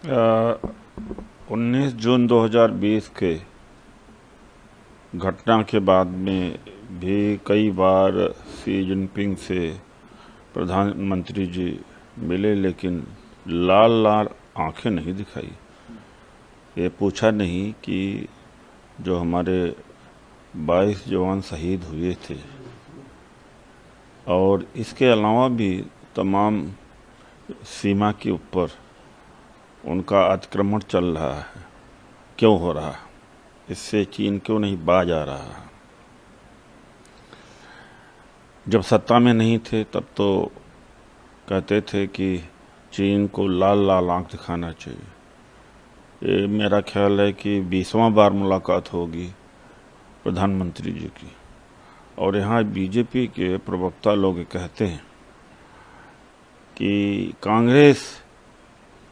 19 जून 2020 के घटना के बाद में भी कई बार शी जिनपिंग से प्रधानमंत्री जी मिले, लेकिन लाल लाल आंखें नहीं दिखाई। ये पूछा नहीं कि जो हमारे 22 जवान शहीद हुए थे और इसके अलावा भी तमाम सीमा के ऊपर उनका अतिक्रमण चल रहा है, क्यों हो रहा है, इससे चीन क्यों नहीं बाज आ रहा है। जब सत्ता में नहीं थे तब तो कहते थे कि चीन को लाल लाल आंख दिखाना चाहिए। ये मेरा ख्याल है कि 20वां बार मुलाकात होगी प्रधानमंत्री जी की, और यहाँ बीजेपी के प्रवक्ता लोग कहते हैं कि कांग्रेस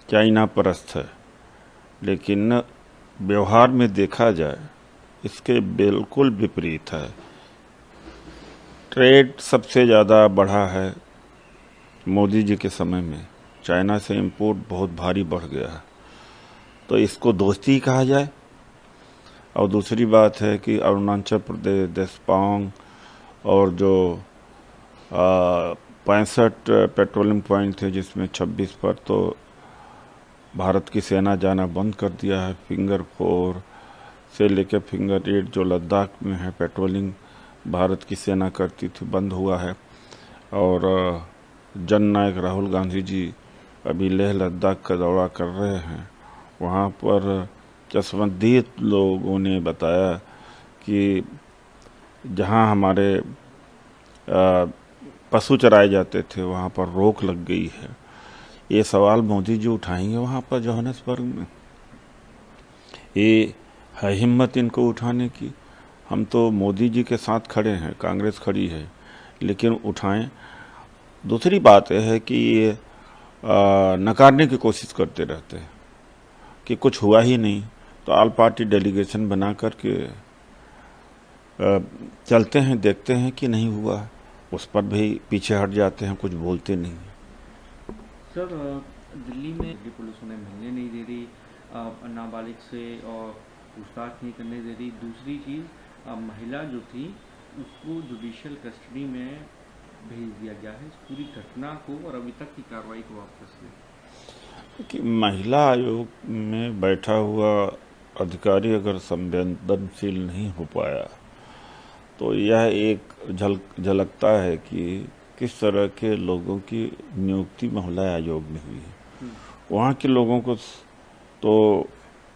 चाइना परस्त है, लेकिन व्यवहार में देखा जाए इसके बिल्कुल विपरीत है। ट्रेड सबसे ज़्यादा बढ़ा है मोदी जी के समय में, चाइना से इंपोर्ट बहुत भारी बढ़ गया है, तो इसको दोस्ती कहा जाए। और दूसरी बात है कि अरुणाचल प्रदेश, देशपांग और जो 65 पेट्रोलिंग पॉइंट थे जिसमें 26 पर तो भारत की सेना जाना बंद कर दिया है। फिंगर 4 से लेकर फिंगर 8 जो लद्दाख में है पेट्रोलिंग भारत की सेना करती थी, बंद हुआ है। और जननायक राहुल गांधी जी अभी लेह लद्दाख का दौरा कर रहे हैं। वहाँ पर चश्मदीद लोगों ने बताया कि जहाँ हमारे पशु चराए जाते थे वहाँ पर रोक लग गई है। ये सवाल मोदी जी उठाएंगे वहाँ पर जोहानिसबर्ग में? ये है हिम्मत इनको उठाने की? हम तो मोदी जी के साथ खड़े हैं, कांग्रेस खड़ी है, लेकिन उठाएं। दूसरी बात यह है कि ये नकारने की कोशिश करते रहते हैं कि कुछ हुआ ही नहीं, तो ऑल पार्टी डेलीगेशन बना करके चलते हैं, देखते हैं कि नहीं हुआ, उस पर भी पीछे हट जाते हैं, कुछ बोलते नहीं। सर, दिल्ली में दिल्ली पुलिस उन्हें मिलने नहीं दे रही, नाबालिग से और पूछताछ नहीं करने दे रही। दूसरी चीज़, महिला जो थी उसको जुडिशियल कस्टडी में भेज दिया गया है। इस पूरी घटना को और अभी तक की कार्रवाई को वापस ले कि महिला आयोग में बैठा हुआ अधिकारी अगर संवेदनशील नहीं हो पाया तो यह एक झलकता है कि किस तरह के लोगों की नियुक्ति महिला आयोग में हुई है। वहाँ के लोगों को तो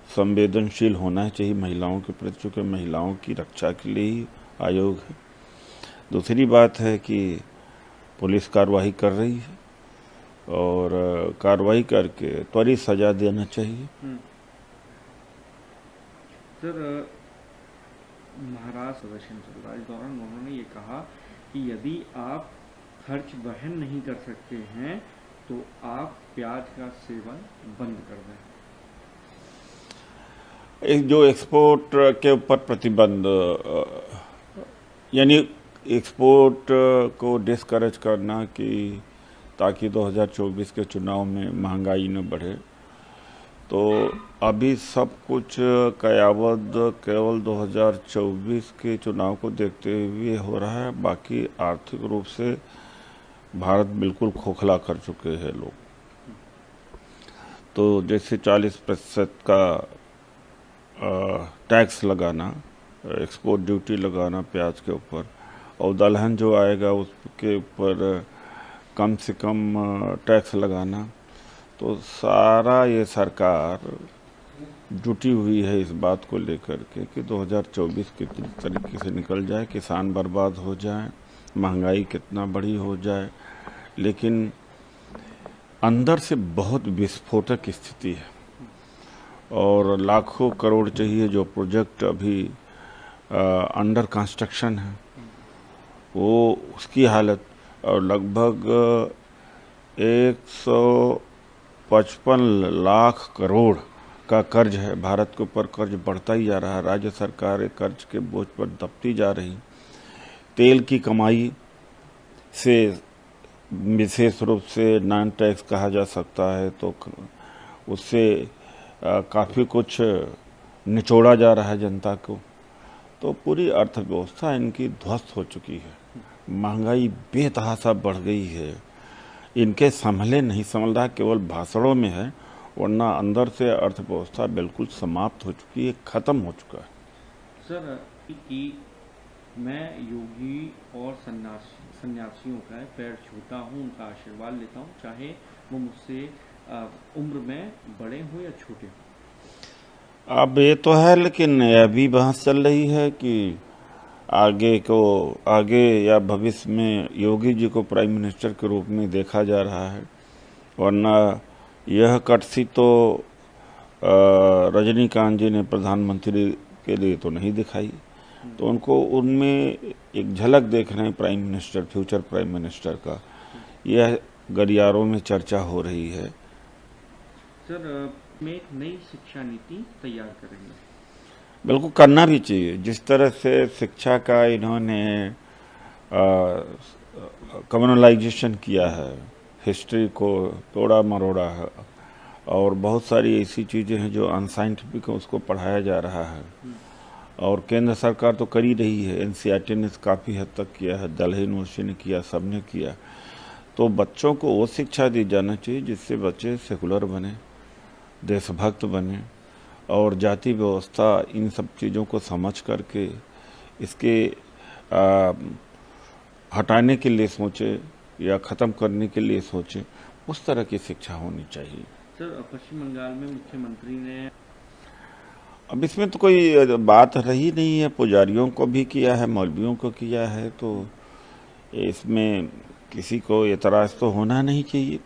संवेदनशील होना चाहिए महिलाओं के प्रति, चूँकि महिलाओं की रक्षा के लिए ही आयोग है। दूसरी बात है कि पुलिस कार्रवाई कर रही है और कार्रवाई करके त्वरित सजा देना चाहिए। सर, महाराष्ट्र सदस्य चल रहा है, इस दौरान उन्होंने ये कहा कि यदि आप खर्च वहन नहीं कर सकते हैं तो आप प्याज का सेवन बंद कर दें। एक जो एक्सपोर्ट के ऊपर प्रतिबंध, यानी एक्सपोर्ट को डिस्करेज करना कि ताकि 2024 के चुनाव में महंगाई न बढ़े, तो अभी सब कुछ कयावत केवल 2024 के चुनाव को देखते हुए हो रहा है। बाकी आर्थिक रूप से भारत बिल्कुल खोखला कर चुके हैं लोग। तो जैसे 40% का टैक्स लगाना, एक्सपोर्ट ड्यूटी लगाना प्याज के ऊपर, और दलहन जो आएगा उसके ऊपर कम से कम टैक्स लगाना, तो सारा ये सरकार जुटी हुई है इस बात को लेकर के कि 2024 कितनी तरीके से निकल जाए, किसान बर्बाद हो जाए, महंगाई कितना बड़ी हो जाए। लेकिन अंदर से बहुत विस्फोटक स्थिति है और लाखों करोड़ चाहिए। जो प्रोजेक्ट अभी अंडर कंस्ट्रक्शन है वो उसकी हालत, और लगभग 155 लाख करोड़ का कर्ज है भारत के ऊपर। कर्ज बढ़ता ही जा रहा है, राज्य सरकारें कर्ज के बोझ पर दबती जा रही। तेल की कमाई से विशेष रूप से नॉन टैक्स कहा जा सकता है, तो उससे काफ़ी कुछ निचोड़ा जा रहा है जनता को। तो पूरी अर्थव्यवस्था इनकी ध्वस्त हो चुकी है, महंगाई बेतहाशा बढ़ गई है, इनके संभले नहीं संभल रहा, केवल भाषणों में है, वरना अंदर से अर्थव्यवस्था बिल्कुल समाप्त हो चुकी है, ख़त्म हो चुका है। सर कि मैं योगी और सन्यासियों का पैर छूता हूँ, उनका आशीर्वाद लेता हूँ, चाहे वो मुझसे उम्र में बड़े हों या छोटे हों। अब ये तो है, लेकिन यह भी बहस चल रही है कि आगे या भविष्य में योगी जी को प्राइम मिनिस्टर के रूप में देखा जा रहा है, वरना यह कटसी तो रजनीकांत जी ने प्रधानमंत्री के लिए तो नहीं दिखाई, तो उनको उनमें एक झलक देख रहे हैं prime minister, future prime minister का। यह गलियारों में चर्चा हो रही है। सर में एक नई शिक्षा नीति तैयार करेंगे। बिल्कुल करना भी चाहिए। जिस तरह से शिक्षा का इन्होंने कम्युनलाइजेशन किया है, हिस्ट्री को तोड़ा मरोड़ा है, और बहुत सारी ऐसी चीज़ें हैं जो अनसाइंटिफिक है, उसको पढ़ाया जा रहा है। और केंद्र सरकार तो कर ही रही है, एनसीईआरटी ने काफ़ी हद तक किया है, दिल्ली यूनिवर्सिटी ने किया, सबने किया। तो बच्चों को वो शिक्षा दी जाना चाहिए जिससे बच्चे सेकुलर बने, देशभक्त बने, और जाति व्यवस्था इन सब चीज़ों को समझ करके इसके हटाने के लिए सोचे या ख़त्म करने के लिए सोचे, उस तरह की शिक्षा होनी चाहिए। सर पश्चिम बंगाल में मुख्यमंत्री ने अब इसमें तो कोई बात रही नहीं है, पुजारियों को भी किया है, मौलवियों को किया है, तो इसमें किसी को एतराज़ तो होना नहीं चाहिए,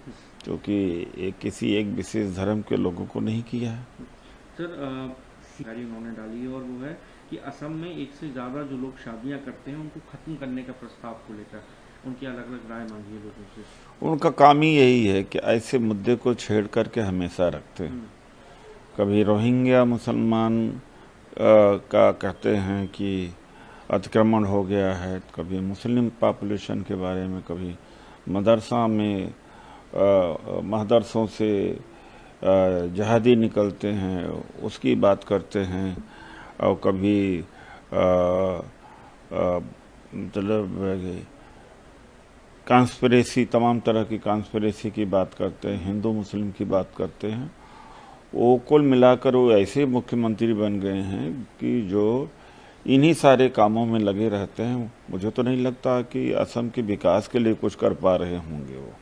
क्योंकि किसी एक विशेष धर्म के लोगों को नहीं किया है। सर उन्होंने डाली है, और वो है कि असम में एक से ज़्यादा जो लोग शादियां करते हैं उनको ख़त्म करने का प्रस्ताव को लेकर उनकी अलग अलग राय मांगी है लोगों से। उनका काम ही यही है कि ऐसे मुद्दे को छेड़ करके हमेशा रखते हैं। कभी रोहिंग्या मुसलमान का कहते हैं कि अतिक्रमण हो गया है, कभी मुस्लिम पॉपुलेशन के बारे में, कभी मदरसा में मदरसों से जहादी निकलते हैं उसकी बात करते हैं, और कभी मतलब कॉन्स्पिरेसी, तमाम तरह की कॉन्स्पिरेसी की बात करते हैं, हिंदू मुस्लिम की बात करते हैं। वो कुल मिलाकर वो ऐसे मुख्यमंत्री बन गए हैं कि जो इन्हीं सारे कामों में लगे रहते हैं। मुझे तो नहीं लगता कि असम के विकास के लिए कुछ कर पा रहे होंगे वो।